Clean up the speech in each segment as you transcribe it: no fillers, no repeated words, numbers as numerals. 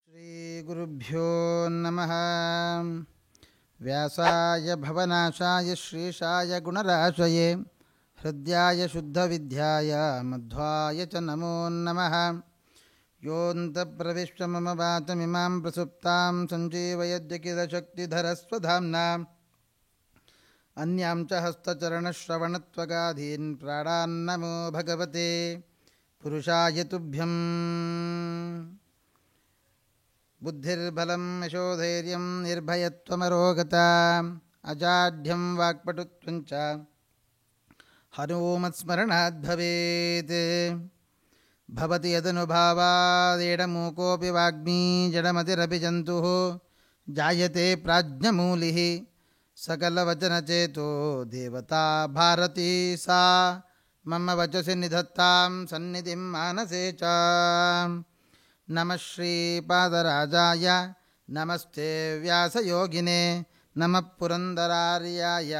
ಶ್ರೀಗುರುಭ್ಯೋ ನಮಃ. ವ್ಯಾಸಾಯ ಭವನಾಶಾಯ ಶ್ರೀಶಾಯ ಗುಣರಾಶಯೇ ಹೃದ್ಯಾಯ ಶುದ್ಧವಿದ್ಯಾಯ ಮಧ್ವಾಯ ಚ ನಮೋ ನಮಃ. ಯೋऽन्तಃಪ್ರವಿಶ್ಯ ಮಮ ವಾಚಮಿಮಾಂ ಪ್ರಸುಪ್ತಾಂ ಸಂಜೀವಯದ್ಯಖಿಲಶಕ್ತಿಧರಸ್ವಧಾಮ್ನಾ ಅನ್ಯಾಂ ಚ ಹಸ್ತಚರಣಶ್ರವಣತ್ವಗಾಧೀನ್ ಪ್ರಾಣಾನ್ನಮೋ ಭಗವತೆ ಪುರುಷಾಯ ತುಭ್ಯಂ. ಬುದ್ಧಿರ್ಬಲಂ ಯಶೋಧೈರ್ಯಂ ನಿರ್ಭಯತ್ವಮರೋಗತಾ ಅಜಾಢ್ಯಂ ವಾಕ್ಪಟುತ್ವಂಚ ಹನುಮತ್ಸ್ಮರಣಾತ್ ಭವೇತ್. ಭವತಿ ಯದನುಭಾವಾದೇಡಮೂಕೋಪಿ ವಾಗ್ಮೀ ಜಡಮತಿರಪಿ ಜಂತುಃ ಜಾಯತೆ ಪ್ರಾಜ್ಞಮೂಲಿಃ ಸಕಲವಚನಚೇತೋ ದೇವತಾ ಭಾರತೀ ಸಾ ಮಮ ವಚಸಿ ನಿಧತ್ತಾಂ ಸನ್ನಿಧಿಂ ಮಾನಸೇ ಚ. ನಮಃ ಶ್ರೀಪಾದರಾಜಾಯ ನಮಸ್ತೆ ವ್ಯಾಸಯೋಗಿನೇ ನಮಃ ಪುರಂದರಾರ್ಯಾಯ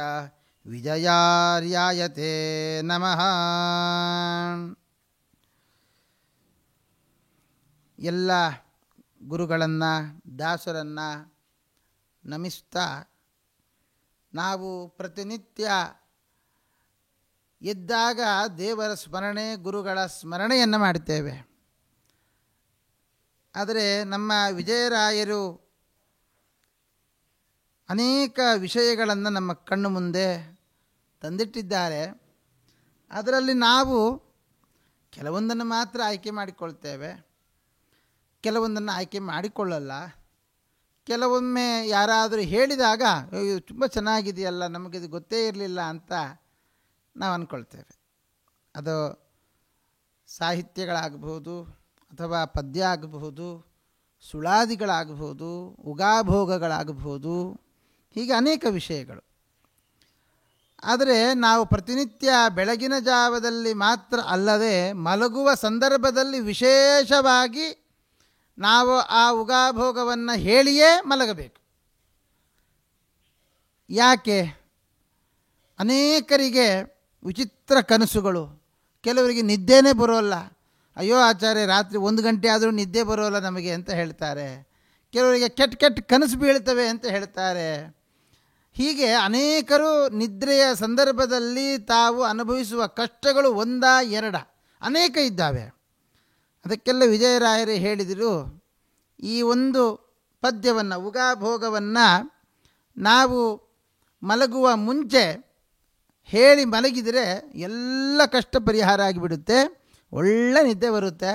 ವಿಜಯಾರ್ಯಾಯ ತೇ ನಮಃ. ಎಲ್ಲ ಗುರುಗಳನ್ನು ದಾಸರನ್ನು ನಮಿಸ್ತಾ ನಾವು ಪ್ರತಿನಿತ್ಯ ಎದ್ದಾಗ ದೇವರ ಸ್ಮರಣೆ ಗುರುಗಳ ಸ್ಮರಣೆಯನ್ನು ಮಾಡ್ತೇವೆ. ಆದರೆ ನಮ್ಮ ವಿಜಯರಾಯರು ಅನೇಕ ವಿಷಯಗಳನ್ನು ನಮ್ಮ ಕಣ್ಣು ಮುಂದೆ ತಂದಿಟ್ಟಿದ್ದಾರೆ. ಅದರಲ್ಲಿ ನಾವು ಕೆಲವೊಂದನ್ನು ಮಾತ್ರ ಆಯ್ಕೆ ಮಾಡಿಕೊಳ್ತೇವೆ, ಕೆಲವೊಂದನ್ನು ಆಯ್ಕೆ ಮಾಡಿಕೊಳ್ಳಲ್ಲ. ಕೆಲವೊಮ್ಮೆ ಯಾರಾದರೂ ಹೇಳಿದಾಗ ಇದು ತುಂಬ ಚೆನ್ನಾಗಿದೆಯಲ್ಲ, ನಮಗಿದು ಗೊತ್ತೇ ಇರಲಿಲ್ಲ ಅಂತ ನಾವು ಅಂದ್ಕೊಳ್ತೇವೆ. ಅದು ಸಾಹಿತ್ಯಗಳಾಗಬಹುದು, ಅಥವಾ ಪದ್ಯ ಆಗಬಹುದು, ಸುಳಾದಿಗಳಾಗಬಹುದು, ಉಗಾಭೋಗಗಳಾಗಬಹುದು, ಹೀಗೆ ಅನೇಕ ವಿಷಯಗಳು. ಆದರೆ ನಾವು ಪ್ರತಿನಿತ್ಯ ಬೆಳಗಿನ ಜಾವದಲ್ಲಿ ಮಾತ್ರ ಅಲ್ಲದೆ ಮಲಗುವ ಸಂದರ್ಭದಲ್ಲಿ ವಿಶೇಷವಾಗಿ ನಾವು ಆ ಉಗಾಭೋಗವನ್ನು ಹೇಳಿಯೇ ಮಲಗಬೇಕು. ಯಾಕೆ? ಅನೇಕರಿಗೆ ವಿಚಿತ್ರ ಕನಸುಗಳು, ಕೆಲವರಿಗೆ ನಿದ್ದೆನೇ ಬರೋಲ್ಲ. ಅಯ್ಯೋ ಆಚಾರ್ಯ, ರಾತ್ರಿ 1 ಗಂಟೆ ಆದರೂ ನಿದ್ದೆ ಬರೋಲ್ಲ ನಮಗೆ ಅಂತ ಹೇಳ್ತಾರೆ. ಕೆಲವರಿಗೆ ಕೆಟ್ಟ ಕೆಟ್ಟ ಕನಸು ಬೀಳ್ತವೆ ಅಂತ ಹೇಳ್ತಾರೆ. ಹೀಗೆ ಅನೇಕರು ನಿದ್ರೆಯ ಸಂದರ್ಭದಲ್ಲಿ ತಾವು ಅನುಭವಿಸುವ ಕಷ್ಟಗಳು 1 2 ಅನೇಕ ಇದ್ದಾವೆ. ಅದಕ್ಕೆಲ್ಲ ವಿಜಯರಾಯರೇ ಹೇಳಿದರು, ಈ ಒಂದು ಪದ್ಯವನ್ನು ಉಗಾಭೋಗವನ್ನು ನಾವು ಮಲಗುವ ಮುಂಚೆ ಹೇಳಿ ಮಲಗಿದರೆ ಎಲ್ಲ ಕಷ್ಟ ಪರಿಹಾರ ಆಗಿಬಿಡುತ್ತೆ, ಒಳ್ಳೆ ನಿದ್ದೆ ಬರುತ್ತೆ,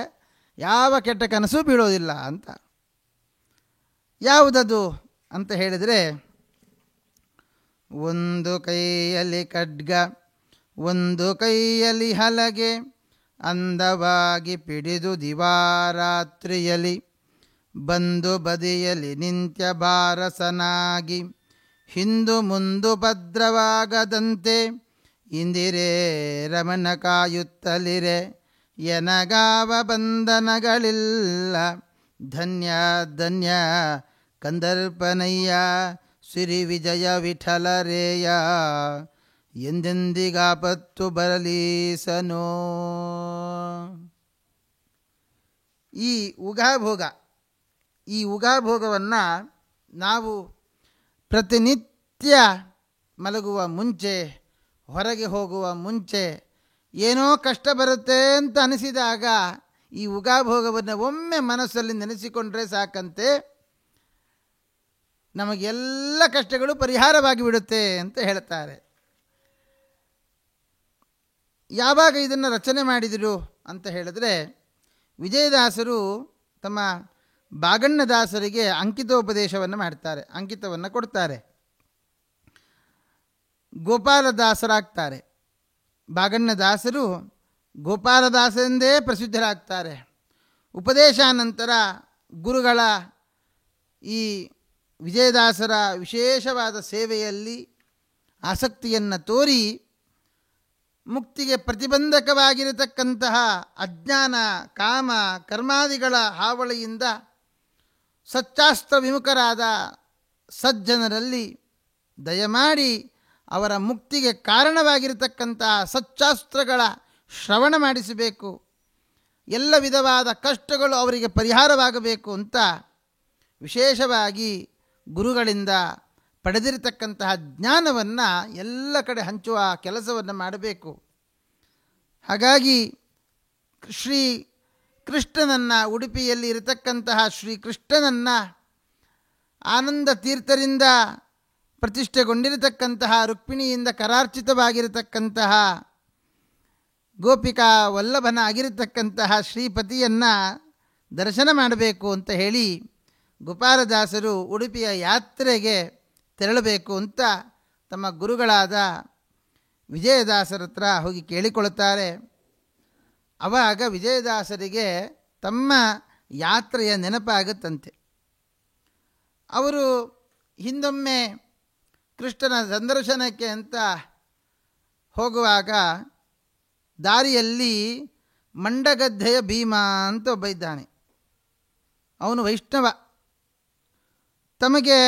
ಯಾವ ಕೆಟ್ಟ ಕನಸು ಬೀಳೋದಿಲ್ಲ ಅಂತ. ಯಾವುದದು ಅಂತ ಹೇಳಿದರೆ, ಒಂದು ಕೈಯಲ್ಲಿ ಖಡ್ಗ, ಒಂದು ಕೈಯಲ್ಲಿ ಹಲಗೆ, ಅಂದವಾಗಿ ಪಿಡಿದು ದಿವಾರಾತ್ರಿಯಲಿ ಬಂದು ಬದಿಯಲಿ ನಿಂತ್ಯ ಬಾರಸನಾಗಿ ಹಿಂದು ಮುಂದು ಭದ್ರವಾಗದಂತೆ ಇಂದಿರೇ ರಮಣ ಕಾಯುತ್ತಲಿರೆ ಎನಗಾವ ಬಂಧನಗಳಿಲ್ಲ ಧನ್ಯ ಧನ್ಯ ಕಂದರ್ಪನಯ್ಯ ಸಿರಿ ವಿಜಯ ವಿಠಲರೇಯ ಎಂದೆಂದಿಗಾಪತ್ತು ಬರಲೀಸನೋ. ಈ ಉಗಾಭೋಗವನ್ನು ನಾವು ಪ್ರತಿನಿತ್ಯ ಮಲಗುವ ಮುಂಚೆ, ಹೊರಗೆ ಹೋಗುವ ಮುಂಚೆ ಏನೋ ಕಷ್ಟ ಬರುತ್ತೆ ಅಂತ ಅನಿಸಿದಾಗ ಈ ಉಗಾಭೋಗವನ್ನು ಒಮ್ಮೆ ಮನಸ್ಸಲ್ಲಿ ನೆನೆಸಿಕೊಂಡ್ರೆ ಸಾಕಂತೆ ನಮಗೆಲ್ಲ ಕಷ್ಟಗಳು ಪರಿಹಾರವಾಗಿ ಬಿಡುತ್ತೆ ಅಂತ ಹೇಳ್ತಾರೆ. ಯಾವಾಗ ಇದನ್ನು ರಚನೆ ಮಾಡಿದರು ಅಂತ ಹೇಳಿದ್ರೆ, ವಿಜಯದಾಸರು ತಮ್ಮ ಬಾಗಣ್ಣದಾಸರಿಗೆ ಅಂಕಿತೋಪದೇಶವನ್ನು ಮಾಡ್ತಾರೆ, ಅಂಕಿತವನ್ನು ಕೊಡ್ತಾರೆ. ಗೋಪಾಲದಾಸರಾಗ್ತಾರೆ. ಬಾಗಣ್ಣದಾಸರು ಗೋಪಾಲದಾಸರೆಂದೇ ಪ್ರಸಿದ್ಧರಾಗ್ತಾರೆ. ಉಪದೇಶಾನಂತರ ಗುರುಗಳ ಈ ವಿಜಯದಾಸರ ವಿಶೇಷವಾದ ಸೇವೆಯಲ್ಲಿ ಆಸಕ್ತಿಯನ್ನು ತೋರಿ ಮುಕ್ತಿಗೆ ಪ್ರತಿಬಂಧಕವಾಗಿರತಕ್ಕಂತಹ ಅಜ್ಞಾನ, ಕಾಮ, ಕರ್ಮಾದಿಗಳ ಹಾವಳಿಯಿಂದ ಸಚ್ಚಾಸ್ತ್ರ ವಿಮುಖರಾದ ಸಜ್ಜನರಲ್ಲಿ ದಯಮಾಡಿ ಅವರ ಮುಕ್ತಿಗೆ ಕಾರಣವಾಗಿರತಕ್ಕಂತಹ ಸಚ್ಚಾಸ್ತ್ರಗಳ ಶ್ರವಣ ಮಾಡಿಸಬೇಕು, ಎಲ್ಲ ವಿಧವಾದ ಕಷ್ಟಗಳು ಅವರಿಗೆ ಪರಿಹಾರವಾಗಬೇಕು ಅಂತ ವಿಶೇಷವಾಗಿ ಗುರುಗಳಿಂದ ಪಡೆದಿರತಕ್ಕಂತಹ ಜ್ಞಾನವನ್ನು ಎಲ್ಲ ಕಡೆ ಹಂಚುವ ಕೆಲಸವನ್ನು ಮಾಡಬೇಕು. ಹಾಗಾಗಿ ಶ್ರೀ ಕೃಷ್ಣನನ್ನು, ಉಡುಪಿಯಲ್ಲಿ ಇರತಕ್ಕಂತಹ ಶ್ರೀ ಕೃಷ್ಣನನ್ನು ಆನಂದ ತೀರ್ಥರಿಂದ ಪ್ರತಿಷ್ಠೆಗೊಂಡಿರತಕ್ಕಂತಹ, ರುಕ್ಮಿಣಿಯಿಂದ ಕರಾರ್ಚಿತವಾಗಿರತಕ್ಕಂತಹ, ಗೋಪಿಕಾ ವಲ್ಲಭನ ಆಗಿರತಕ್ಕಂತಹ ಶ್ರೀಪತಿಯನ್ನು ದರ್ಶನ ಮಾಡಬೇಕು ಅಂತ ಹೇಳಿ ಗೋಪಾಲದಾಸರು ಉಡುಪಿಯ ಯಾತ್ರೆಗೆ ತೆರಳಬೇಕು ಅಂತ ತಮ್ಮ ಗುರುಗಳಾದ ವಿಜಯದಾಸರ ಹತ್ರ ಹೋಗಿ ಕೇಳಿಕೊಳ್ಳುತ್ತಾರೆ. ಆವಾಗ ವಿಜಯದಾಸರಿಗೆ ತಮ್ಮ ಯಾತ್ರೆಯ ನೆನಪಾಗುತ್ತಂತೆ. ಅವರು ಹಿಂದೊಮ್ಮೆ ಕೃಷ್ಣನ ಸಂದರ್ಶನಕ್ಕೆ ಅಂತ ಹೋಗುವಾಗ ದಾರಿಯಲ್ಲಿ ಮಂಡಗದ್ದೆಯ ಭೀಮ ಅಂತ ಒಬ್ಬ ಇದ್ದಾನೆ. ಅವನು ವೈಷ್ಣವ. ತಮಗೆ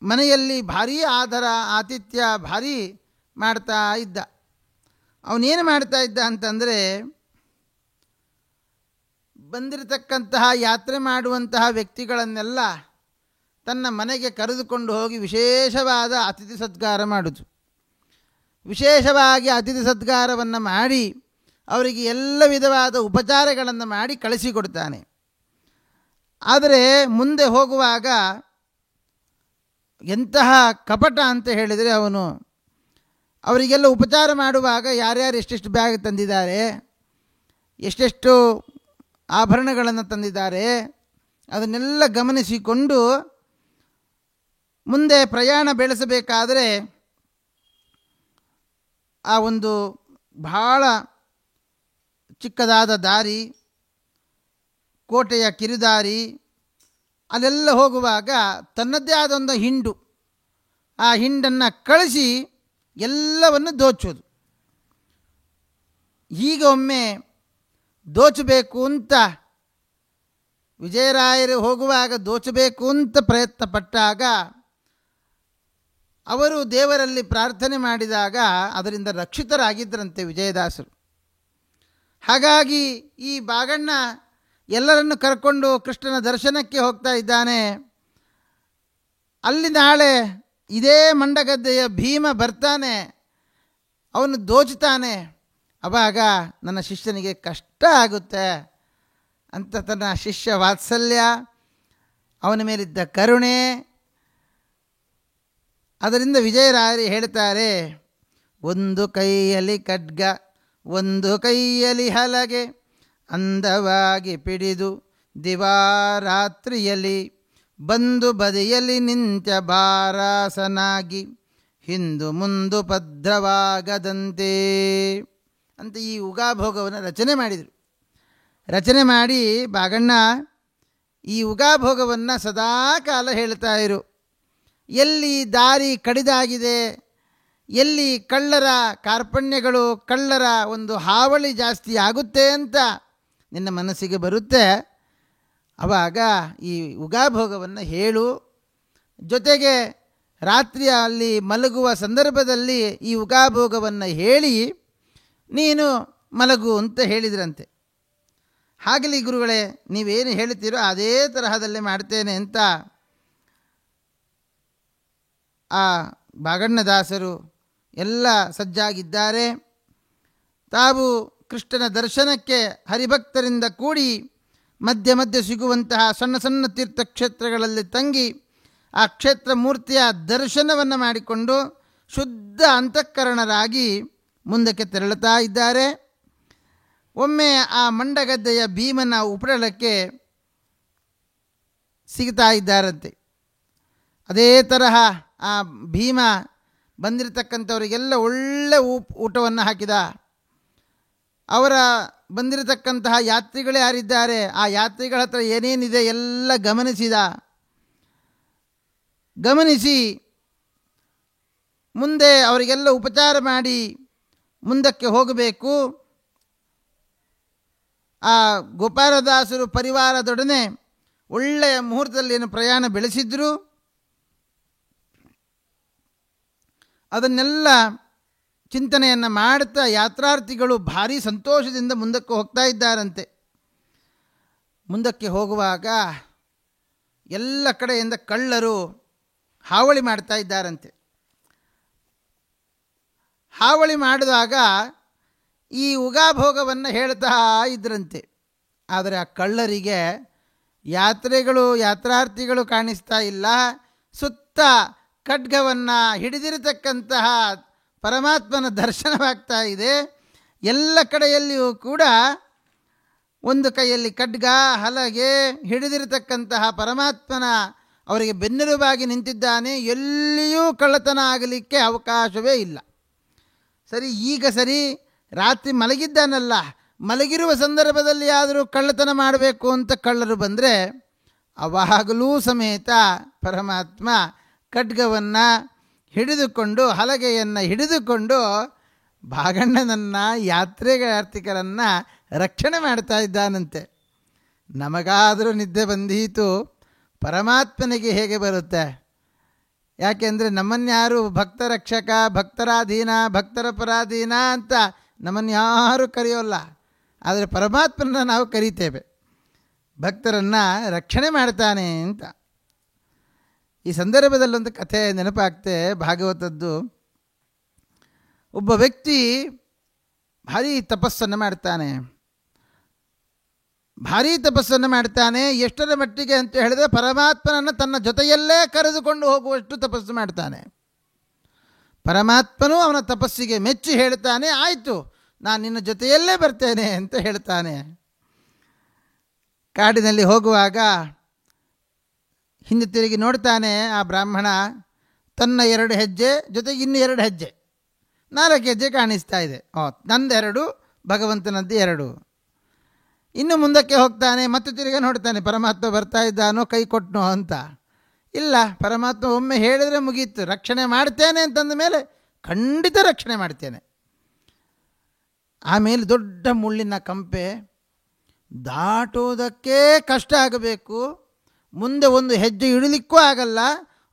ಮನೆಯಲ್ಲಿ ಭಾರೀ ಆದರ ಆತಿಥ್ಯ ಭಾರೀ ಮಾಡ್ತಾ ಇದ್ದ. ಅವನೇನು ಮಾಡ್ತಾ ಇದ್ದ ಅಂತಂದರೆ, ಬಂದಿರತಕ್ಕಂತಹ ಯಾತ್ರೆ ಮಾಡುವಂತಹ ವ್ಯಕ್ತಿಗಳನ್ನೆಲ್ಲ ತನ್ನ ಮನೆಗೆ ಕರೆದುಕೊಂಡು ಹೋಗಿ ವಿಶೇಷವಾದ ಅತಿಥಿ ಸತ್ಕಾರ ಮಾಡೋದು. ವಿಶೇಷವಾಗಿ ಅತಿಥಿ ಸತ್ಕಾರವನ್ನು ಮಾಡಿ ಅವರಿಗೆ ಎಲ್ಲ ವಿಧವಾದ ಉಪಚಾರಗಳನ್ನು ಮಾಡಿ ಕಳಿಸಿಕೊಡ್ತಾನೆ. ಆದರೆ ಮುಂದೆ ಹೋಗುವಾಗ ಎಂತಹ ಕಪಟ ಅಂತ ಹೇಳಿದರೆ, ಅವನು ಅವರಿಗೆಲ್ಲ ಉಪಚಾರ ಮಾಡುವಾಗ ಯಾರ್ಯಾರು ಎಷ್ಟೆಷ್ಟು ಬ್ಯಾಗ್ ತಂದಿದ್ದಾರೆ, ಎಷ್ಟೆಷ್ಟು ಆಭರಣಗಳನ್ನು ತಂದಿದ್ದಾರೆ, ಅದನ್ನೆಲ್ಲ ಗಮನಿಸಿಕೊಂಡು ಮುಂದೆ ಪ್ರಯಾಣ ಬೆಳೆಸಬೇಕಾದರೆ ಆ ಒಂದು ಬಹಳ ಚಿಕ್ಕದಾದ ದಾರಿ, ಕೋಟೆಯ ಕಿರುದಾರಿ, ಅಲ್ಲೆಲ್ಲ ಹೋಗುವಾಗ ತನ್ನದೇ ಆದ ಒಂದು ಹಿಂಡು, ಆ ಹಿಂಡನ್ನು ಕಳಿಸಿ ಎಲ್ಲವನ್ನು ದೋಚೋದು. ಈಗ ಒಮ್ಮೆ ದೋಚಬೇಕು ಅಂತ ವಿಜಯರಾಯರು ಹೋಗುವಾಗ ದೋಚಬೇಕು ಅಂತ ಪ್ರಯತ್ನ ಪಟ್ಟಾಗ, ಅವರು ದೇವರಲ್ಲಿ ಪ್ರಾರ್ಥನೆ ಮಾಡಿದಾಗ ಅದರಿಂದ ರಕ್ಷಿತರಾಗಿದ್ದರಂತೆ ವಿಜಯದಾಸರು. ಹಾಗಾಗಿ ಈ ಬಾಗಣ್ಣ ಎಲ್ಲರನ್ನು ಕರ್ಕೊಂಡು ಕೃಷ್ಣನ ದರ್ಶನಕ್ಕೆ ಹೋಗ್ತಾ ಇದ್ದಾನೆ. ಅಲ್ಲಿ ನಾಳೆ ಇದೇ ಮಂಡಗದ್ದೆಯ ಭೀಮ ಬರ್ತಾನೆ, ಅವನು ದೋಚುತ್ತಾನೆ. ಆವಾಗ ನನ್ನ ಶಿಷ್ಯನಿಗೆ ಕಷ್ಟ ಆಗುತ್ತೆ ಅಂತ ತನ್ನ ಶಿಷ್ಯ ವಾತ್ಸಲ್ಯ, ಅವನ ಮೇಲಿದ್ದ ಕರುಣೆ, ಅದರಿಂದ ವಿಜಯರಾಯರು ಹೇಳ್ತಾರೆ, ಒಂದು ಕೈಯಲ್ಲಿ ಖಡ್ಗ ಒಂದು ಕೈಯಲ್ಲಿ ಹಲಗೆ, ಅಂದವಾಗಿ ಪಿಡಿದು ದಿವಾರಾತ್ರಿಯಲ್ಲಿ ಬಂದು ಬದಿಯಲ್ಲಿ ನಿಂತ ಬಾರಾಸನಾಗಿ ಹಿಂದು ಮುಂದು ಭದ್ರವಾಗದಂತೆ ಅಂತ ಈ ಉಗಾಭೋಗವನ್ನು ರಚನೆ ಮಾಡಿದರು. ರಚನೆ ಮಾಡಿ ಬಾಗಣ್ಣ ಈ ಉಗಾಭೋಗವನ್ನು ಸದಾ ಕಾಲ ಹೇಳ್ತಾ ಇರು. ಎಲ್ಲಿ ದಾರಿ ಕಡಿದಾಗಿದೆ, ಎಲ್ಲಿ ಕಳ್ಳರ ಕಾರ್ಪಣ್ಯಗಳು, ಕಳ್ಳರ ಒಂದು ಹಾವಳಿ ಜಾಸ್ತಿ ಆಗುತ್ತೆ ಅಂತ ನಿನ್ನ ಮನಸ್ಸಿಗೆ ಬರುತ್ತೆ, ಆವಾಗ ಈ ಉಗಾಭೋಗವನ್ನು ಹೇಳು. ಜೊತೆಗೆ ರಾತ್ರಿಯಲ್ಲಿ ಮಲಗುವ ಸಂದರ್ಭದಲ್ಲಿ ಈ ಉಗಾಭೋಗವನ್ನು ಹೇಳಿ ನೀನು ಮಲಗು ಅಂತ ಹೇಳಿದ್ರಂತೆ. ಹಾಗಲಿ ಗುರುಗಳೇ, ನೀವೇನು ಹೇಳ್ತೀರೋ ಅದೇ ತರಹದಲ್ಲೇ ಮಾಡ್ತೇನೆ ಅಂತ ಆ ಬಾಗಣ್ಣದಾಸರು ಎಲ್ಲ ಸಜ್ಜಾಗಿದ್ದಾರೆ. ತಾವು ಕೃಷ್ಣನ ದರ್ಶನಕ್ಕೆ ಹರಿಭಕ್ತರಿಂದ ಕೂಡಿ ಮಧ್ಯೆ ಮಧ್ಯೆ ಸಿಗುವಂತಹ ಸಣ್ಣ ಸಣ್ಣ ತೀರ್ಥಕ್ಷೇತ್ರಗಳಲ್ಲಿ ತಂಗಿ ಆ ಕ್ಷೇತ್ರ ಮೂರ್ತಿಯ ದರ್ಶನವನ್ನು ಮಾಡಿಕೊಂಡು ಶುದ್ಧ ಅಂತಃಕರಣರಾಗಿ ಮುಂದಕ್ಕೆ ತೆರಳುತ್ತಾ ಇದ್ದಾರೆ. ಒಮ್ಮೆ ಆ ಮಂಡಗದ್ದೆಯ ಭೀಮನ ಉಪಟಳಕ್ಕೆ ಸಿಗ್ತಾ ಇದ್ದಾರಂತೆ. ಅದೇ ತರಹ ಆ ಭೀಮ ಬಂದಿರತಕ್ಕಂಥವರಿಗೆಲ್ಲ ಒಳ್ಳೆ ಊಟವನ್ನು ಹಾಕಿದ. ಅವರ ಬಂದಿರತಕ್ಕಂತಹ ಯಾತ್ರಿಗಳೇ ಯಾರಿದ್ದಾರೆ ಆ ಯಾತ್ರಿಗಳ ಹತ್ರ ಏನೇನಿದೆ ಎಲ್ಲ ಗಮನಿಸಿ ಮುಂದೆ ಅವರಿಗೆಲ್ಲ ಉಪಚಾರ ಮಾಡಿ ಮುಂದಕ್ಕೆ ಹೋಗಬೇಕು. ಆ ಗೋಪಾಲದಾಸರು ಪರಿವಾರದೊಡನೆ ಒಳ್ಳೆಯ ಮುಹೂರ್ತದಲ್ಲಿ ಏನು ಪ್ರಯಾಣ ಬೆಳೆಸಿದ್ರು, ಅದನ್ನೆಲ್ಲ ಚಿಂತನೆಯನ್ನು ಮಾಡುತ್ತಾ ಯಾತ್ರಾರ್ಥಿಗಳು ಭಾರೀ ಸಂತೋಷದಿಂದ ಮುಂದಕ್ಕೆ ಹೋಗ್ತಾ ಇದ್ದಾರಂತೆ. ಮುಂದಕ್ಕೆ ಹೋಗುವಾಗ ಎಲ್ಲ ಕಡೆಯಿಂದ ಕಳ್ಳರು ಹಾವಳಿ ಮಾಡ್ತಾ ಇದ್ದಾರಂತೆ. ಹಾವಳಿ ಮಾಡಿದಾಗ ಈ ಉಗಾಭೋಗವನ್ನು ಹೇಳ್ತಾ ಇದ್ರಂತೆ. ಆದರೆ ಆ ಕಳ್ಳರಿಗೆ ಯಾತ್ರಾರ್ಥಿಗಳು ಕಾಣಿಸ್ತಾ ಇಲ್ಲ. ಸುತ್ತ ಖಡ್ಗವನ್ನು ಹಿಡಿದಿರತಕ್ಕಂತಹ ಪರಮಾತ್ಮನ ದರ್ಶನವಾಗ್ತಾ ಇದೆ. ಎಲ್ಲ ಕಡೆಯಲ್ಲಿಯೂ ಕೂಡ ಒಂದು ಕೈಯಲ್ಲಿ ಖಡ್ಗ, ಹಲಗೆ ಹಿಡಿದಿರತಕ್ಕಂತಹ ಪರಮಾತ್ಮನ ಅವರಿಗೆ ಬೆನ್ನೆಲುಬಾಗಿ ನಿಂತಿದ್ದಾನೆ. ಎಲ್ಲಿಯೂ ಕಳ್ಳತನ ಆಗಲಿಕ್ಕೆ ಅವಕಾಶವೇ ಇಲ್ಲ. ಸರಿ, ರಾತ್ರಿ ಮಲಗಿದ್ದಾನಲ್ಲ, ಮಲಗಿರುವ ಸಂದರ್ಭದಲ್ಲಿ ಆದರೂ ಕಳ್ಳತನ ಮಾಡಬೇಕು ಅಂತ ಕಳ್ಳರು ಬಂದರೆ ಅವಾಗಲೂ ಸಮೇತ ಪರಮಾತ್ಮ ಖಡ್ಗವನ್ನು ಹಿಡಿದುಕೊಂಡು, ಹಲಗೆಯನ್ನು ಹಿಡಿದುಕೊಂಡು ಭಾಗಣ್ಣನನ್ನು, ಯಾತ್ರಿಕರನ್ನು ರಕ್ಷಣೆ ಮಾಡ್ತಾ ಇದ್ದಾನಂತೆ. ನಮಗಾದರೂ ನಿದ್ದೆ ಬಂದೀತು, ಪರಮಾತ್ಮನಿಗೆ ಹೇಗೆ ಬರುತ್ತೆ? ಯಾಕೆಂದರೆ ನಮ್ಮನ್ಯಾರು ಭಕ್ತ ರಕ್ಷಕ, ಭಕ್ತರಾಧೀನ, ಭಕ್ತರ ಪರಾಧೀನ ಅಂತ ನಮ್ಮನ್ಯಾರೂ ಕರೆಯೋಲ್ಲ. ಆದರೆ ಪರಮಾತ್ಮನ ನಾವು ಕರೀತೇವೆ, ಭಕ್ತರನ್ನು ರಕ್ಷಣೆ ಮಾಡ್ತಾನೆ ಅಂತ. ಈ ಸಂದರ್ಭದಲ್ಲೊಂದು ಕಥೆ ನೆನಪಾಗ್ತೆ ಭಾಗವತದ್ದು. ಒಬ್ಬ ವ್ಯಕ್ತಿ ಭಾರೀ ತಪಸ್ಸನ್ನು ಮಾಡ್ತಾನೆ. ಎಷ್ಟರ ಮಟ್ಟಿಗೆ ಅಂತ ಹೇಳಿದ್ರೆ ಪರಮಾತ್ಮನನ್ನು ತನ್ನ ಜೊತೆಯಲ್ಲೇ ಕರೆದುಕೊಂಡು ಹೋಗುವಷ್ಟು ತಪಸ್ಸು ಮಾಡ್ತಾನೆ. ಪರಮಾತ್ಮನೂ ಅವನ ತಪಸ್ಸಿಗೆ ಮೆಚ್ಚಿ ಹೇಳ್ತಾನೆ, ಆಯಿತು ನಾನು ನಿನ್ನ ಜೊತೆಯಲ್ಲೇ ಬರ್ತೇನೆ ಅಂತ ಹೇಳ್ತಾನೆ. ಕಾಡಿನಲ್ಲಿ ಹೋಗುವಾಗ ಹಿಂದೆ ತಿರುಗಿ ನೋಡ್ತಾನೆ. ಆ ಬ್ರಾಹ್ಮಣ ತನ್ನ 2 ಹೆಜ್ಜೆ ಜೊತೆಗೆ ಇನ್ನು 2 ಹೆಜ್ಜೆ, 4 ಹೆಜ್ಜೆ ಕಾಣಿಸ್ತಾ ಇದೆ. ನಂದೆರಡು, ಭಗವಂತನದ್ದು 2. ಇನ್ನು ಮುಂದಕ್ಕೆ ಹೋಗ್ತಾನೆ, ಮತ್ತೆ ತಿರುಗಿ ನೋಡ್ತಾನೆ, ಪರಮಾತ್ಮ ಬರ್ತಾ ಇದ್ದಾನೋ, ಕೈ ಕೊಟ್ಟನೋ ಅಂತ. ಇಲ್ಲ, ಪರಮಾತ್ಮ ಒಮ್ಮೆ ಹೇಳಿದರೆ ಮುಗೀತು, ರಕ್ಷಣೆ ಮಾಡ್ತೇನೆ ಅಂತಂದ ಮೇಲೆ ಖಂಡಿತ ರಕ್ಷಣೆ ಮಾಡ್ತೇನೆ. ಆಮೇಲೆ ದೊಡ್ಡ ಮುಳ್ಳಿನ ಕಂಪೆ, ದಾಟೋದಕ್ಕೆ ಕಷ್ಟ ಆಗಬೇಕು, ಮುಂದೆ ಒಂದು ಹೆಜ್ಜೆ ಇಡಲಿಕ್ಕೂ ಆಗಲ್ಲ,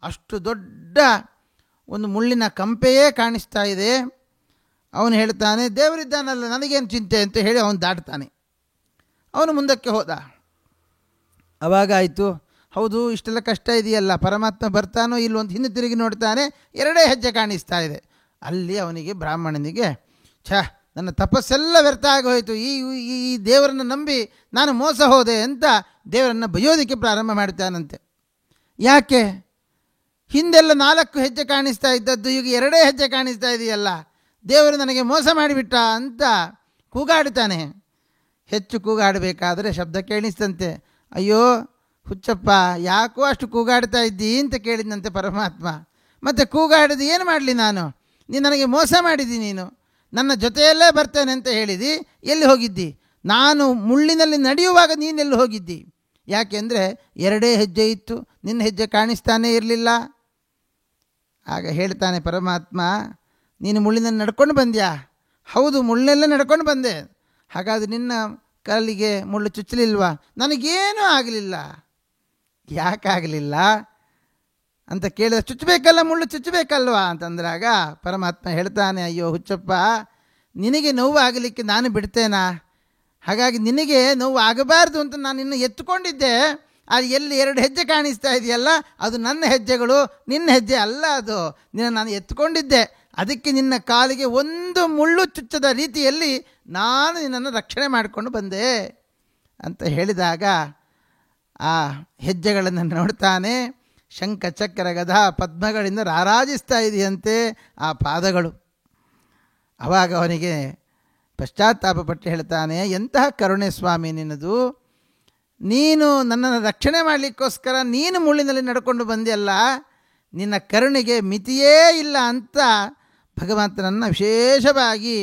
ಅಷ್ಟು ದೊಡ್ಡ ಒಂದು ಮುಳ್ಳಿನ ಕಂಪೆಯೇ ಕಾಣಿಸ್ತಾ ಇದೆ. ಅವನು ಹೇಳ್ತಾನೆ, ದೇವರಿದ್ದಾನಲ್ಲ, ನನಗೇನು ಚಿಂತೆ ಅಂತ ಹೇಳಿ ಅವನು ದಾಟ್ತಾನೆ. ಅವನು ಮುಂದಕ್ಕೆ ಹೋದ. ಅವಾಗ ಆಯಿತು, ಹೌದು ಇಷ್ಟೆಲ್ಲ ಕಷ್ಟ ಇದೆಯಲ್ಲ, ಪರಮಾತ್ಮ ಬರ್ತಾನೋ ಇಲ್ಲೋ ಅಂತ ಹಿಂದೆ ತಿರುಗಿ ನೋಡ್ತಾನೆ, 2 ಹೆಜ್ಜೆ ಕಾಣಿಸ್ತಾ ಇದೆ. ಅಲ್ಲಿ ಅವನಿಗೆ, ಬ್ರಾಹ್ಮಣನಿಗೆ, ನನ್ನ ತಪಸ್ಸೆಲ್ಲ ವ್ಯರ್ಥ ಆಗೋಯಿತು, ಈ ದೇವರನ್ನು ನಂಬಿ ನಾನು ಮೋಸ ಹೋದೆ ಅಂತ ದೇವರನ್ನು ಬೈಯೋದಕ್ಕೆ ಪ್ರಾರಂಭ ಮಾಡ್ತಾನಂತೆ. ಯಾಕೆ? ಹಿಂದೆಲ್ಲ 4 ಹೆಜ್ಜೆ ಕಾಣಿಸ್ತಾ ಇದ್ದದ್ದು ಈಗ 2 ಹೆಜ್ಜೆ ಕಾಣಿಸ್ತಾ ಇದೆಯಲ್ಲ, ದೇವರು ನನಗೆ ಮೋಸ ಮಾಡಿಬಿಟ್ಟ ಅಂತ ಕೂಗಾಡ್ತಾನೆ. ಹೆಚ್ಚು ಕೂಗಾಡಬೇಕಾದ್ರೆ ಶಬ್ದ ಕೇಳಿಸ್ತಂತೆ. ಅಯ್ಯೋ ಹುಚ್ಚಪ್ಪ, ಯಾಕೋ ಅಷ್ಟು ಕೂಗಾಡ್ತಾ ಇದ್ದಿ ಅಂತ ಕೇಳಿದಂತೆ ಪರಮಾತ್ಮ. ಮತ್ತು ಕೂಗಾಡಿದ ಏನು ಮಾಡಲಿ ನಾನು? ನೀನು ನನಗೆ ಮೋಸ ಮಾಡಿದ್ದಿ, ನೀನು ನನ್ನ ಜೊತೆಯಲ್ಲೇ ಬರ್ತೇನೆ ಅಂತ ಹೇಳಿದಿ, ಎಲ್ಲಿ ಹೋಗಿದ್ದಿ? ನಾನು ಮುಳ್ಳಿನಲ್ಲಿ ನಡೆಯುವಾಗ ನೀನೆಲ್ಲಿ ಹೋಗಿದ್ದಿ? ಯಾಕೆಂದರೆ 2 ಹೆಜ್ಜೆ ಇತ್ತು, ನಿನ್ನ ಹೆಜ್ಜೆ ಕಾಣಿಸ್ತಾನೇ ಇರಲಿಲ್ಲ. ಆಗ ಹೇಳ್ತಾನೆ ಪರಮಾತ್ಮ, ನೀನು ಮುಳ್ಳಿನಲ್ಲಿ ನಡ್ಕೊಂಡು ಬಂದ್ಯಾ? ಹೌದು, ಮುಳ್ಳಿನಲ್ಲೇ ನಡ್ಕೊಂಡು ಬಂದೆ. ಹಾಗಾದರೆ ನಿನ್ನ ಕಾಲಿಗೆ ಮುಳ್ಳು ಚುಚ್ಚಲಿಲ್ವಾ? ನನಗೇನೂ ಆಗಲಿಲ್ಲ. ಯಾಕಾಗಲಿಲ್ಲ ಅಂತ ಕೇಳಿದ, ಚುಚ್ಚಬೇಕಲ್ಲ, ಮುಳ್ಳು ಚುಚ್ಚಬೇಕಲ್ವಾ ಅಂತಂದ್ರಾಗ ಪರಮಾತ್ಮ ಹೇಳ್ತಾನೆ, ಅಯ್ಯೋ ಹುಚ್ಚಪ್ಪ, ನಿನಗೆ ನೋವು ಆಗಲಿಕ್ಕೆ ನಾನು ಬಿಡ್ತೇನಾ? ಹಾಗಾಗಿ ನಿನಗೆ ನೋವು ಆಗಬಾರ್ದು ಅಂತ ನಾನು ನಿನ್ನ ಎತ್ತುಕೊಂಡಿದ್ದೆ. ಅಲ್ಲಿ ಎಲ್ಲಿ 2 ಹೆಜ್ಜೆ ಕಾಣಿಸ್ತಾ ಇದೆಯಲ್ಲ, ಅದು ನನ್ನ ಹೆಜ್ಜೆಗಳು, ನಿನ್ನ ಹೆಜ್ಜೆ ಅಲ್ಲ, ಅದು ನಿನ್ನ ನಾನು ಎತ್ತುಕೊಂಡಿದ್ದೆ. ಅದಕ್ಕೆ ನಿನ್ನ ಕಾಲಿಗೆ ಒಂದು ಮುಳ್ಳು ಚುಚ್ಚದ ರೀತಿಯಲ್ಲಿ ನಾನು ನಿನ್ನನ್ನು ರಕ್ಷಣೆ ಮಾಡಿಕೊಂಡು ಬಂದೆ ಅಂತ ಹೇಳಿದಾಗ ಆ ಹೆಜ್ಜೆಗಳನ್ನು ನೋಡ್ತಾನೆ. ಶಂಖ ಚಕ್ರ ಗದಾ ಪದ್ಮಗಳಿಂದ ರಾರಾಜಿಸ್ತಾ ಇದೆಯಂತೆ ಆ ಪಾದಗಳು. ಆವಾಗ ಅವನಿಗೆ ಪಶ್ಚಾತ್ತಾಪಪಟ್ಟು ಹೇಳ್ತಾನೆ, ಎಂತಹ ಕರುಣೆ ಸ್ವಾಮಿ ನಿನ್ನದು, ನೀನು ನನ್ನನ್ನು ರಕ್ಷಣೆ ಮಾಡಲಿಕ್ಕೋಸ್ಕರ ನೀನು ಮುಳ್ಳಿನಲ್ಲಿ ನಡ್ಕೊಂಡು ಬಂದೆಯಲ್ಲ, ನಿನ್ನ ಕರುಣೆಗೆ ಮಿತಿಯೇ ಇಲ್ಲ ಅಂತ ಭಗವಂತನನ್ನು ವಿಶೇಷವಾಗಿ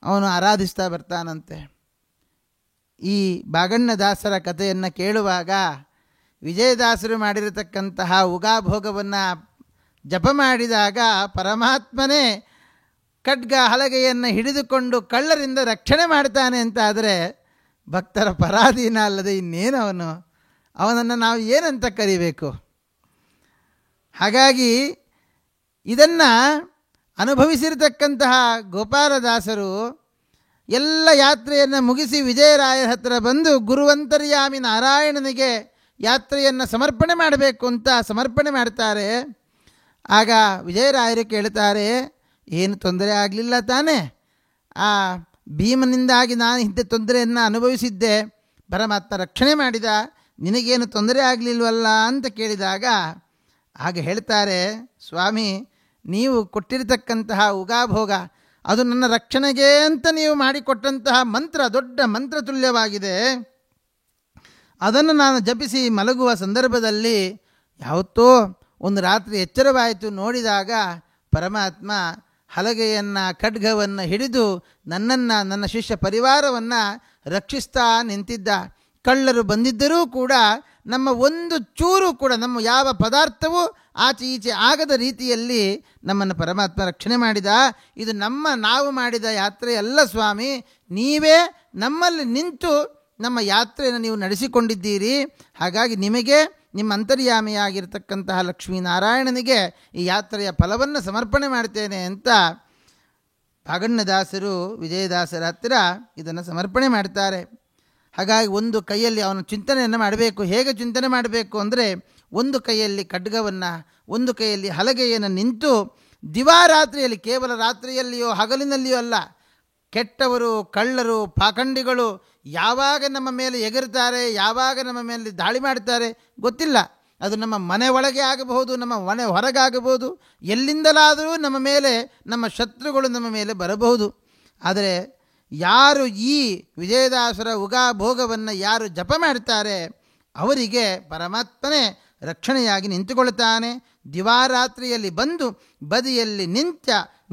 ಅವನು ಆರಾಧಿಸ್ತಾ ಬರ್ತಾನಂತೆ. ಈ ಬಾಗಣ್ಣದಾಸರ ಕಥೆಯನ್ನು ಕೇಳುವಾಗ ವಿಜಯದಾಸರು ಮಾಡಿರತಕ್ಕಂತಹ ಉಗಾಭೋಗವನ್ನು ಜಪ ಮಾಡಿದಾಗ ಪರಮಾತ್ಮನೇ ಖಡ್ಗ ಹಲಗೆಯನ್ನು ಹಿಡಿದುಕೊಂಡು ಕಳ್ಳರಿಂದ ರಕ್ಷಣೆ ಮಾಡ್ತಾನೆ ಅಂತ ಆದರೆ ಭಕ್ತರ ಪರಾಧೀನ ಅಲ್ಲದೆ ಇನ್ನೇನು ಅವನನ್ನು ನಾವು ಏನಂತ ಕರಿಬೇಕು? ಹಾಗಾಗಿ ಇದನ್ನು ಅನುಭವಿಸಿರತಕ್ಕಂತಹ ಗೋಪಾಲದಾಸರು ಎಲ್ಲ ಯಾತ್ರೆಯನ್ನು ಮುಗಿಸಿ ವಿಜಯರಾಯರ ಹತ್ತಿರ ಬಂದು ಗುರುವಂತರ್ಯಾಮಿ ನಾರಾಯಣನಿಗೆ ಯಾತ್ರೆಯನ್ನು ಸಮರ್ಪಣೆ ಮಾಡಬೇಕು ಅಂತ ಸಮರ್ಪಣೆ ಮಾಡ್ತಾರೆ. ಆಗ ವಿಜಯರಾಯರು ಕೇಳ್ತಾರೆ, ಏನು ತೊಂದರೆ ಆಗಲಿಲ್ಲ ತಾನೇ? ಆ ಭೀಮನಿಂದಾಗಿ ನಾನು ಹಿಂದೆ ತೊಂದರೆಯನ್ನು ಅನುಭವಿಸಿದ್ದೆ, ಪರಮಾತ್ಮ ರಕ್ಷಣೆ ಮಾಡಿದ, ನಿನಗೇನು ತೊಂದರೆ ಆಗಲಿಲ್ವಲ್ಲ ಅಂತ ಕೇಳಿದಾಗ ಆಗ ಹೇಳ್ತಾರೆ, ಸ್ವಾಮಿ ನೀವು ಕೊಟ್ಟಿರತಕ್ಕಂತಹ ಉಗಾಭೋಗ ಅದು ನನ್ನ ರಕ್ಷಣೆಗೆ ಅಂತ ನೀವು ಮಾಡಿಕೊಟ್ಟಂತಹ ಮಂತ್ರ ದೊಡ್ಡ ಮಂತ್ರ ತುಲ್ಯವಾಗಿದೆ. ಅದನ್ನು ನಾನು ಜಪಿಸಿ ಮಲಗುವ ಸಂದರ್ಭದಲ್ಲಿ ಯಾವತ್ತೋ ಒಂದು ರಾತ್ರಿ ಎಚ್ಚರವಾಯಿತು. ನೋಡಿದಾಗ ಪರಮಾತ್ಮ ಹಲಗೆಯನ್ನು ಖಡ್ಗವನ್ನು ಹಿಡಿದು ನನ್ನನ್ನು ನನ್ನ ಶಿಷ್ಯ ಪರಿವಾರವನ್ನು ರಕ್ಷಿಸ್ತಾ ನಿಂತಿದ್ದ. ಕಳ್ಳರು ಬಂದಿದ್ದರೂ ಕೂಡ ನಮ್ಮ ಒಂದು ಚೂರು ಕೂಡ ನಮ್ಮ ಯಾವ ಪದಾರ್ಥವೂ ಆಚೆ ಈಚೆ ಆಗದ ರೀತಿಯಲ್ಲಿ ನಮ್ಮನ್ನು ಪರಮಾತ್ಮ ರಕ್ಷಣೆ ಮಾಡಿದ. ಇದು ನಾವು ಮಾಡಿದ ಯಾತ್ರೆ ಅಲ್ಲ ಸ್ವಾಮಿ, ನೀವೇ ನಮ್ಮಲ್ಲಿ ನಿಂತು ನಮ್ಮ ಯಾತ್ರೆಯನ್ನು ನೀವು ನಡೆಸಿಕೊಂಡಿದ್ದೀರಿ. ಹಾಗಾಗಿ ನಿಮಗೆ ನಿಮ್ಮ ಅಂತರ್ಯಾಮಿಯಾಗಿರ್ತಕ್ಕಂತಹ ಲಕ್ಷ್ಮೀನಾರಾಯಣನಿಗೆ ಈ ಯಾತ್ರೆಯ ಫಲವನ್ನು ಸಮರ್ಪಣೆ ಮಾಡ್ತೇನೆ ಅಂತ ಭಾಗಣ್ಣದಾಸರು ವಿಜಯದಾಸರ ಹತ್ತಿರ ಇದನ್ನು ಸಮರ್ಪಣೆ ಮಾಡ್ತಾರೆ. ಹಾಗಾಗಿ ಒಂದು ಕೈಯಲ್ಲಿ ಅವನ ಚಿಂತನೆಯನ್ನು ಮಾಡಬೇಕು. ಹೇಗೆ ಚಿಂತನೆ ಮಾಡಬೇಕು ಅಂದರೆ, ಒಂದು ಕೈಯಲ್ಲಿ ಖಡ್ಗವನ್ನು, ಒಂದು ಕೈಯಲ್ಲಿ ಹಲಗೆಯನ್ನು ನಿಂತು ದಿವಾರಾತ್ರಿಯಲ್ಲಿ, ಕೇವಲ ರಾತ್ರಿಯಲ್ಲಿಯೋ ಹಗಲಿನಲ್ಲಿಯೋ ಅಲ್ಲ, ಕೆಟ್ಟವರು ಕಳ್ಳರು ಪಾಖಂಡಿಗಳು ಯಾವಾಗ ನಮ್ಮ ಮೇಲೆ ಎಗರ್ತಾರೆ, ಯಾವಾಗ ನಮ್ಮ ಮೇಲೆ ದಾಳಿ ಮಾಡ್ತಾರೆ ಗೊತ್ತಿಲ್ಲ. ಅದು ನಮ್ಮ ಮನೆ ಒಳಗೆ ಆಗಬಹುದು, ನಮ್ಮ ಮನೆ ಹೊರಗಾಗಬಹುದು, ಎಲ್ಲಿಂದಲಾದರೂ ನಮ್ಮ ಮೇಲೆ ನಮ್ಮ ಶತ್ರುಗಳು ನಮ್ಮ ಮೇಲೆ ಬರಬಹುದು. ಆದರೆ ಯಾರು ಈ ವಿಜಯದಾಸರ ಉಗಾಭೋಗವನ್ನು ಯಾರು ಜಪ ಮಾಡ್ತಾರೆ ಅವರಿಗೆ ಪರಮಾತ್ಮನೇ ರಕ್ಷಣೆಯಾಗಿ ನಿಂತುಕೊಳ್ತಾನೆ. ದಿವಾರಾತ್ರಿಯಲ್ಲಿ ಬಂದು ಬದಿಯಲ್ಲಿ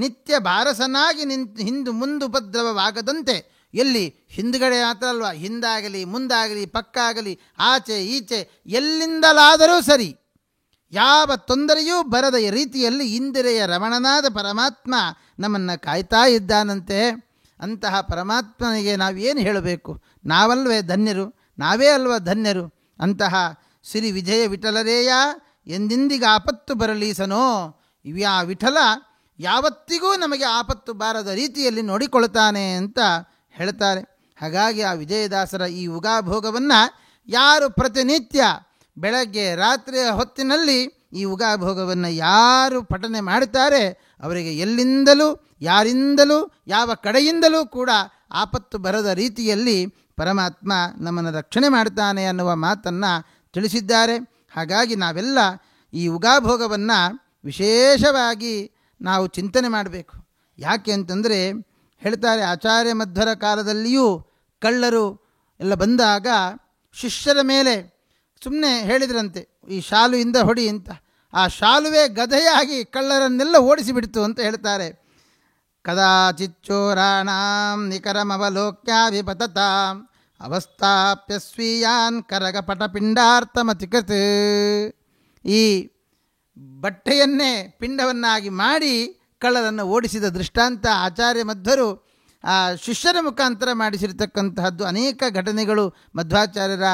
ನಿತ್ಯ ಬಾರಸನಾಗಿ ಹಿಂದು ಮುಂದುಪದ್ರವವಾಗದಂತೆ, ಎಲ್ಲಿ ಹಿಂದುಗಡೆ ಮಾತ್ರ ಅಲ್ವಾ, ಹಿಂದಾಗಲಿ ಮುಂದಾಗಲಿ ಪಕ್ಕಾಗಲಿ ಆಚೆ ಈಚೆ ಎಲ್ಲಿಂದಲಾದರೂ ಸರಿ ಯಾವ ತೊಂದರೆಯೂ ಬರದ ರೀತಿಯಲ್ಲಿ ಇಂದಿರೆಯ ರಮಣನಾದ ಪರಮಾತ್ಮ ನಮ್ಮನ್ನು ಕಾಯ್ತಾ ಇದ್ದಾನಂತೆ. ಅಂತಹ ಪರಮಾತ್ಮನಿಗೆ ನಾವೇನು ಹೇಳಬೇಕು? ನಾವಲ್ವೇ ಧನ್ಯರು, ನಾವೇ ಅಲ್ವ ಧನ್ಯರು. ಅಂತಹ ಶ್ರೀ ವಿಜಯ ವಿಠಲರೇಯ ಎಂದೆಂದಿಗೆ ಆಪತ್ತು ಬರಲೀಸನೋ, ಆ ವಿಠಲ ಯಾವತ್ತಿಗೂ ನಮಗೆ ಆಪತ್ತು ಬಾರದ ರೀತಿಯಲ್ಲಿ ನೋಡಿಕೊಳ್ತಾನೆ ಅಂತ ಹೇಳ್ತಾರೆ. ಹಾಗಾಗಿ ಆ ವಿಜಯದಾಸರ ಈ ಉಗಾಭೋಗವನ್ನು ಯಾರು ಪ್ರತಿನಿತ್ಯ ಬೆಳಗ್ಗೆ ರಾತ್ರಿಯ ಹೊತ್ತಿನಲ್ಲಿ ಈ ಉಗಾಭೋಗವನ್ನು ಯಾರು ಪಠನೆ ಮಾಡ್ತಾರೆ ಅವರಿಗೆ ಎಲ್ಲಿಂದಲೂ ಯಾರಿಂದಲೂ ಯಾವ ಕಡೆಯಿಂದಲೂ ಕೂಡ ಆಪತ್ತು ಬರದ ರೀತಿಯಲ್ಲಿ ಪರಮಾತ್ಮ ನಮ್ಮನ್ನು ರಕ್ಷಣೆ ಮಾಡ್ತಾನೆ ಅನ್ನುವ ಮಾತನ್ನು ತಿಳಿಸಿದ್ದಾರೆ. ಹಾಗಾಗಿ ನಾವೆಲ್ಲ ಈ ಉಗಾಭೋಗವನ್ನು ವಿಶೇಷವಾಗಿ ನಾವು ಚಿಂತನೆ ಮಾಡಬೇಕು. ಯಾಕೆ ಅಂತಂದರೆ ಹೇಳ್ತಾರೆ, ಆಚಾರ್ಯ ಮಧ್ವರ ಕಾಲದಲ್ಲಿಯೂ ಕಳ್ಳರು ಎಲ್ಲ ಬಂದಾಗ ಶಿಷ್ಯರ ಮೇಲೆ ಸುಮ್ಮನೆ ಹೇಳಿದ್ರಂತೆ, ಈ ಶಾಲುವಿಂದ ಹೊಡಿ ಅಂತ. ಆ ಶಾಲುವೆ ಗದೆಯಾಗಿ ಕಳ್ಳರನ್ನೆಲ್ಲ ಓಡಿಸಿಬಿಡ್ತು ಅಂತ ಹೇಳ್ತಾರೆ. ಕದಾಚಿಚ್ಚೋರಾಣಾಂ ನಿಕರಮವಲೋಕ್ಯಾಭಿಪತತಾಂ ಅವಸ್ಥಾಪ್ಯ ಸ್ವೀಯಾನ್ ಕರಗಪಟಪಿಂಡಾರ್ಥಮತಿಕೃತ್. ಈ ಬಟ್ಟೆಯನ್ನೇ ಪಿಂಡವನ್ನಾಗಿ ಮಾಡಿ ಕಳ್ಳರನ್ನು ಓಡಿಸಿದ ದೃಷ್ಟಾಂತ ಆಚಾರ್ಯ ಮಧ್ವರು ಆ ಶಿಷ್ಯರ ಮುಖಾಂತರ ಮಾಡಿಸಿರ್ತಕ್ಕಂತಹದ್ದು ಅನೇಕ ಘಟನೆಗಳು ಮಧ್ವಾಚಾರ್ಯರ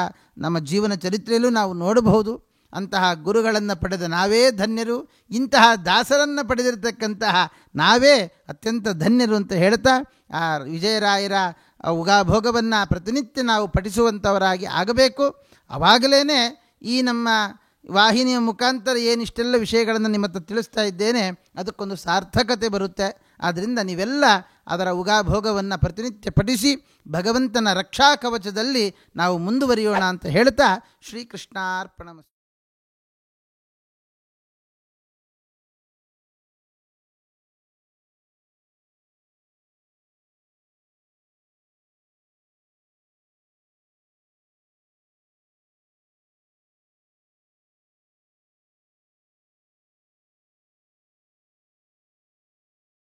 ನಮ್ಮ ಜೀವನ ಚರಿತ್ರೆಯಲ್ಲೂ ನಾವು ನೋಡಬಹುದು. ಅಂತಹ ಗುರುಗಳನ್ನು ಪಡೆದ ನಾವೇ ಧನ್ಯರು, ಇಂತಹ ದಾಸರನ್ನು ಪಡೆದಿರತಕ್ಕಂತಹ ನಾವೇ ಅತ್ಯಂತ ಧನ್ಯರು ಅಂತ ಹೇಳ್ತಾ, ಆ ವಿಜಯರಾಯರ ಉಗಾಭೋಗವನ್ನು ಪ್ರತಿನಿತ್ಯ ನಾವು ಪಠಿಸುವಂಥವರಾಗಿ ಆಗಬೇಕು. ಆವಾಗಲೇ ಈ ನಮ್ಮ ವಾಹಿನಿಯ ಮುಖಾಂತರ ಏನಿಷ್ಟೆಲ್ಲ ವಿಷಯಗಳನ್ನು ನಿಮ್ಮ ಹತ್ರ ತಿಳಿಸ್ತಾ ಇದ್ದೇನೆ ಅದಕ್ಕೊಂದು ಸಾರ್ಥಕತೆ ಬರುತ್ತೆ. ಆದ್ದರಿಂದ ನೀವೆಲ್ಲ ಅದರ ಉಗಾಭೋಗವನ್ನು ಪ್ರತಿನಿತ್ಯ ಪಠಿಸಿ ಭಗವಂತನ ರಕ್ಷಾ ಕವಚದಲ್ಲಿ ನಾವು ಮುಂದುವರಿಯೋಣ ಅಂತ ಹೇಳ್ತಾ ಶ್ರೀಕೃಷ್ಣಾರ್ಪಣಮಸ್ತು.